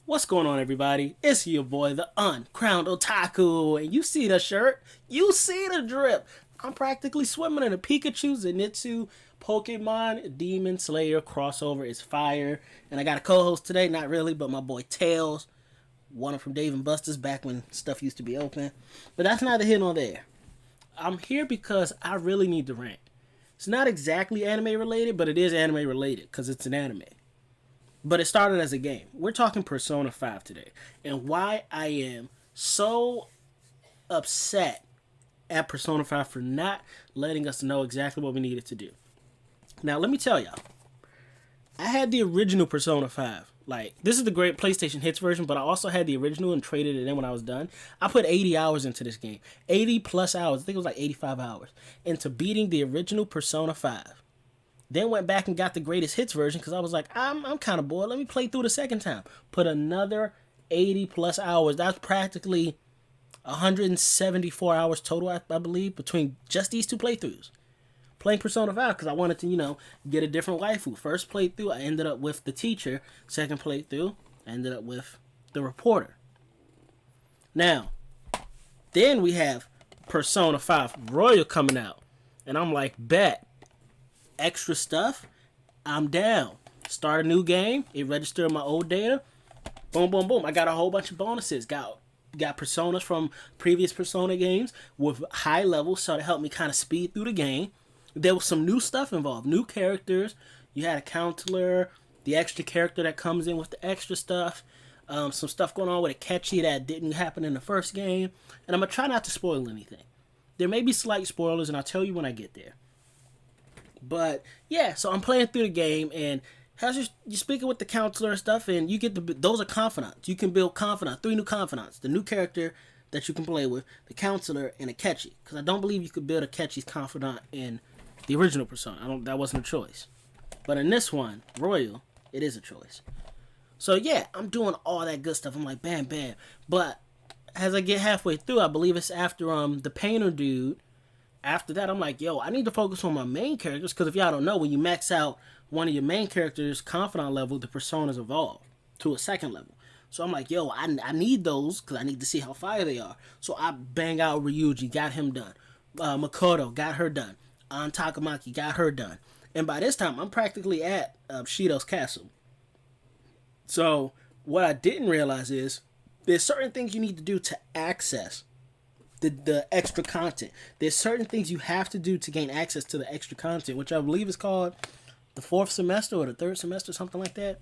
What's going on, everybody? It's your boy, the uncrowned Otaku, and you see the shirt, you see the drip. I'm practically swimming in a Pikachu Zenitsu Pokemon Demon Slayer crossover. It's fire, and I got a co-host today, not really, but my boy Tails, one from Dave and Buster's back when stuff used to be open. But that's neither here nor there. I'm here because I really need to rant. It's not exactly anime related, but it is anime related because it's an anime. But it started as a game. We're talking Persona 5 today. And why I am so upset at Persona 5 for not letting us know exactly what we needed to do. Now, let me tell y'all. I had the original Persona 5. Like, this is the great PlayStation Hits version, but I also had the original and traded it in when I was done. I put 80 hours into this game. 80 plus hours. I think it was like 85 hours. Into beating the original Persona 5. Then went back and got the greatest hits version because I was like, I'm kind of bored. Let me play through the second time. Put another 80 plus hours. That's practically 174 hours total, I believe, between just these two playthroughs. Playing Persona 5 because I wanted to, get a different waifu. First playthrough, I ended up with the teacher. Second playthrough, I ended up with the reporter. Now, then we have Persona 5 Royal coming out. And I'm like, bet. Extra stuff, I'm down. Start a new game. It registered my old data. Boom, boom, boom. I got a whole bunch of bonuses. Got personas from previous Persona games with high levels, so to help me kind of speed through the game. There was some new stuff involved. New characters. You had a counselor, the extra character that comes in with the extra stuff. Some stuff going on with a catchy that didn't happen in the first game. And I'm going to try not to spoil anything. There may be slight spoilers, and I'll tell you when I get there. But yeah, so I'm playing through the game, and you're speaking with the counselor and stuff, and you get those are confidants. You can build confidants, 3 new confidants, the new character that you can play with, the counselor, and a catchy. Because I don't believe you could build a catchy's confidant in the original Persona. That wasn't a choice. But in this one, Royal, it is a choice. So yeah, I'm doing all that good stuff. I'm like, bam, bam. But as I get halfway through, I believe it's after the painter dude. After that, I'm like, I need to focus on my main characters, because if y'all don't know, when you max out one of your main characters' confidant level, the personas evolve to a second level. So I'm like, I need those, because I need to see how fire they are. So I bang out Ryuji, got him done. Makoto, got her done. Takamaki, got her done. And by this time, I'm practically at Shido's castle. So what I didn't realize is, there's certain things you need to do to access the extra content. There's certain things you have to do to gain access to the extra content, which I believe is called the 4th semester or the 3rd semester, something like that.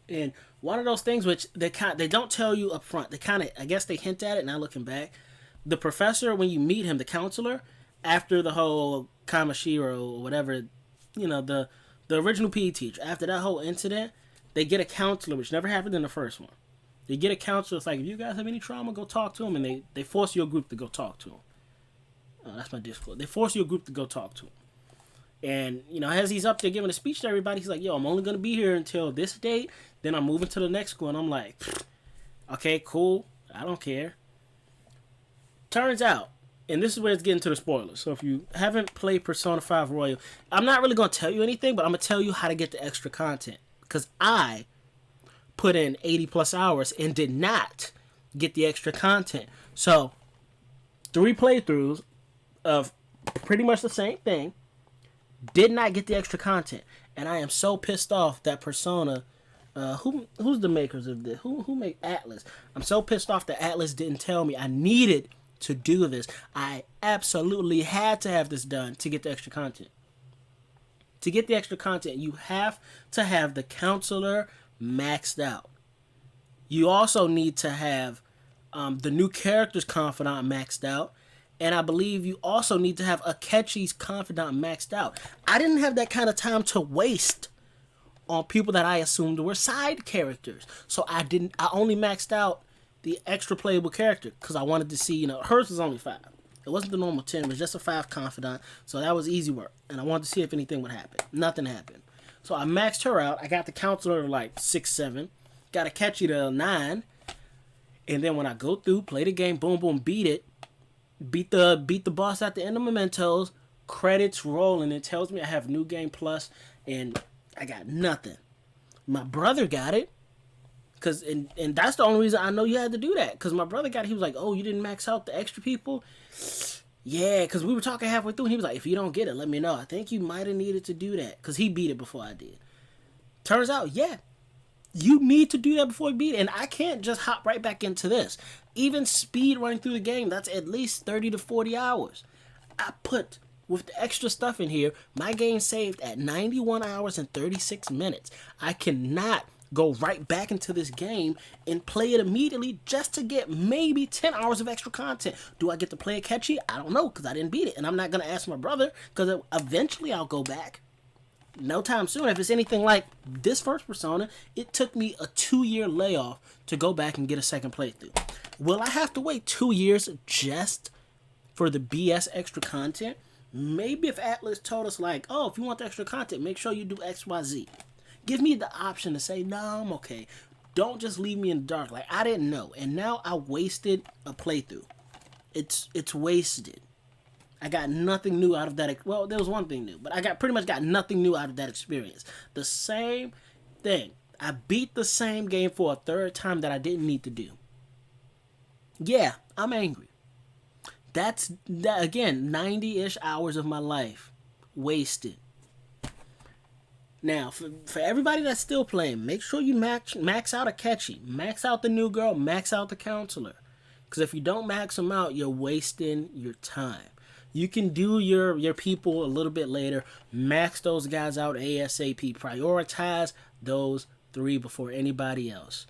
And one of those things which they don't tell you up front. I guess they hint at it now looking back. The professor, when you meet him, the counselor, after the whole Kamashiro or whatever, the original PE teacher, after that whole incident, they get a counselor, which never happened in the first one. They get a counselor. It's like, if you guys have any trauma, go talk to him. And they force your group to go talk to him. Oh, that's my Discord. They force your group to go talk to him. And, as he's up there giving a speech to everybody, he's like, I'm only going to be here until this date. Then I'm moving to the next school. And I'm like, okay, cool. I don't care. Turns out, and this is where it's getting to the spoilers. So if you haven't played Persona 5 Royal, I'm not really going to tell you anything, but I'm going to tell you how to get the extra content. Because I put in 80 plus hours and did not get the extra content. So 3 playthroughs of pretty much the same thing, did not get the extra content, and I am so pissed off that Persona, who's the makers of this? Who made Atlas? I'm so pissed off that Atlas didn't tell me I needed to do this. I absolutely had to have this done to get the extra content. To get the extra content, you have to have the counselor maxed out. You also need to have the new character's confidant maxed out. And I believe you also need to have Akechi's confidant maxed out. I didn't have that kind of time to waste on people that I assumed were side characters. So I only maxed out the extra playable character because I wanted to see, hers was only 5. It wasn't the normal 10, it was just a 5 confidant. So that was easy work. And I wanted to see if anything would happen. Nothing happened. So I maxed her out. I got the counselor to like 6, 7. Got Akechi to 9. And then when I go through, play the game, boom, boom, beat it. Beat the boss at the end of Mementos. Credits roll, and it tells me I have New Game Plus, and I got nothing. My brother got it. And that's the only reason I know you had to do that. Cause my brother he was like, oh, you didn't max out the extra people. Yeah, cause we were talking halfway through, and he was like, if you don't get it, let me know. I think you might have needed to do that, cause he beat it before I did. Turns out, yeah, you need to do that before you beat it, and I can't just hop right back into this. Even speed running through the game, that's at least 30 to 40 hours. I put, with the extra stuff in here, my game saved at 91 hours and 36 minutes. I cannot go right back into this game and play it immediately just to get maybe 10 hours of extra content. Do I get to play it catchy? I don't know, because I didn't beat it. And I'm not going to ask my brother, because eventually I'll go back. No time soon. If it's anything like this first Persona, it took me a 2-year layoff to go back and get a second playthrough. Will I have to wait 2 years just for the BS extra content? Maybe if Atlas told us like, oh, if you want the extra content, make sure you do XYZ. Give me the option to say, no, I'm okay. Don't just leave me in the dark. Like, I didn't know. And now I wasted a playthrough. It's wasted. I got nothing new out of that. Well, there was one thing new, but I pretty much got nothing new out of that experience. The same thing. I beat the same game for a third time that I didn't need to do. Yeah, I'm angry. That's, again, 90-ish hours of my life wasted. Now, for everybody that's still playing, make sure you max out Akechi. Max out the new girl. Max out the counselor. Because if you don't max them out, you're wasting your time. You can do your people a little bit later. Max those guys out ASAP. Prioritize those 3 before anybody else.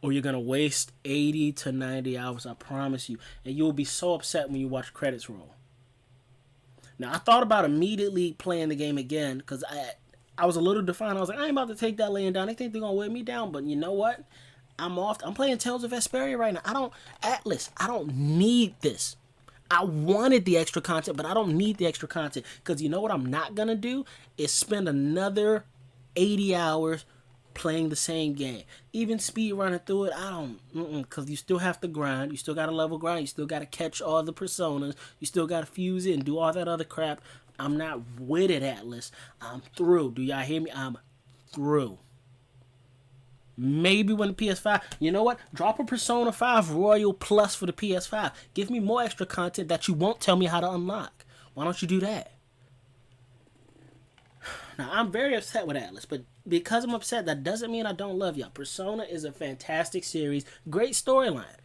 Or you're going to waste 80 to 90 hours, I promise you. And you'll be so upset when you watch credits roll. Now, I thought about immediately playing the game again because I was a little defiant. I was like, I ain't about to take that laying down. They think they're going to weigh me down. But you know what? I'm playing Tales of Vesperia right now. I don't need this. I wanted the extra content, but I don't need the extra content. Because you know what I'm not going to do? Is spend another 80 hours playing the same game. Even speed running through it, I don't. Because you still have to grind. You still got to level grind. You still got to catch all the personas. You still got to fuse it and do all that other crap. I'm not with it, Atlas. I'm through. Do y'all hear me? I'm through. Maybe when the PS5, you know what? Drop a Persona 5 Royal Plus for the PS5. Give me more extra content that you won't tell me how to unlock. Why don't you do that? Now, I'm very upset with Atlas, but because I'm upset, that doesn't mean I don't love y'all. Persona is a fantastic series. Great storyline.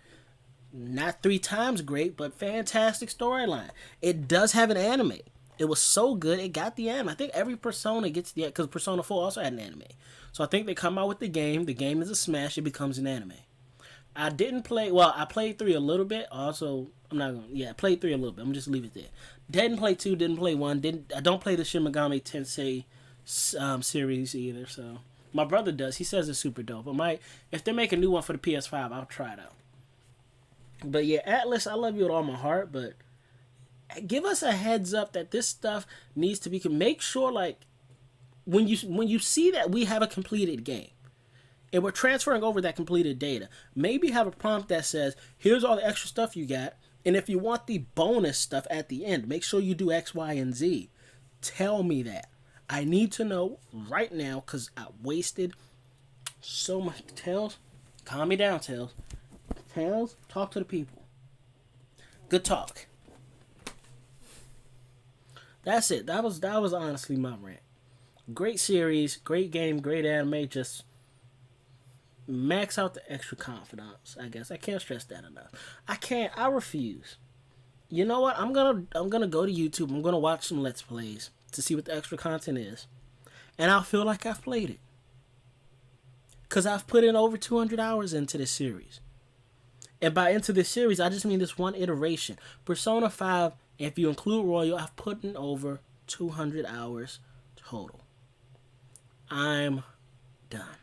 Not 3 times great, but fantastic storyline. It does have an anime. It was so good, it got the anime. I think every Persona gets the... Because Persona 4 also had an anime. So I think they come out with the game. The game is a smash. It becomes an anime. I didn't play... Well, I played 3 a little bit. Also, I'm not going to... Yeah, I played 3 a little bit. I'm just leave it there. Didn't play 2. Didn't play 1. I don't play the Shin Megami Tensei series either. So my brother does. He says it's super dope. If they make a new one for the PS5, I'll try it out. But yeah, Atlas, I love you with all my heart, but give us a heads up that this stuff needs to be... Make sure, like, when you see that we have a completed game and we're transferring over that completed data, maybe have a prompt that says, here's all the extra stuff you got, and if you want the bonus stuff at the end, make sure you do X, Y, and Z. Tell me that. I need to know right now because I wasted so much. Tails, calm me down, Tails. Tails, talk to the people. Good talk. That's it. That was honestly my rant. Great series, great game, great anime. Just max out the extra confidence. I guess I can't stress that enough. I refuse. You know what? I'm gonna go to YouTube. I'm gonna watch some Let's Plays to see what the extra content is, and I'll feel like I've played it because I've put in over 200 hours into this series. And by into this series, I just mean this one iteration. Persona 5, if you include Royal, I've put in over 200 hours total. I'm done.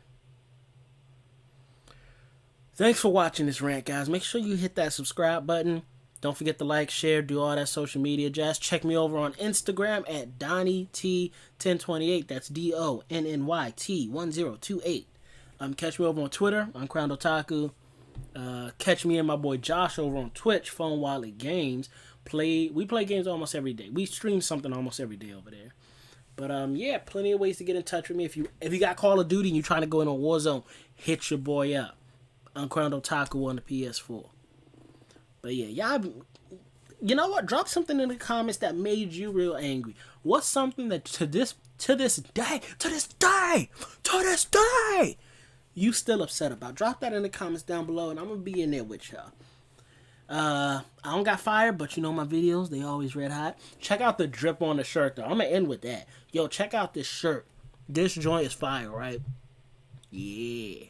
Thanks for watching this rant, guys. Make sure you hit that subscribe button. Don't forget to like, share, do all that social media jazz. Check me over on Instagram at DonnyT1028. That's DonnyT1028. Catch me over on Twitter. I'm Crowned Otaku. Catch me and my boy Josh over on Twitch, Phone Wallet Games. We play games almost every day. We stream something almost every day over there. But yeah, plenty of ways to get in touch with me. If you got Call of Duty and you're trying to go in a war zone, hit your boy up. Uncrowned Otaku on the PS4. But yeah, y'all, you know what? Drop something in the comments that made you real angry. What's something that to this day, you still upset about? Drop that in the comments down below, and I'm gonna be in there with y'all. I don't got fire, but you know my videos, they always red hot. Check out the drip on the shirt, though. I'm gonna end with that. Yo, check out this shirt. This joint is fire, right? Yeah.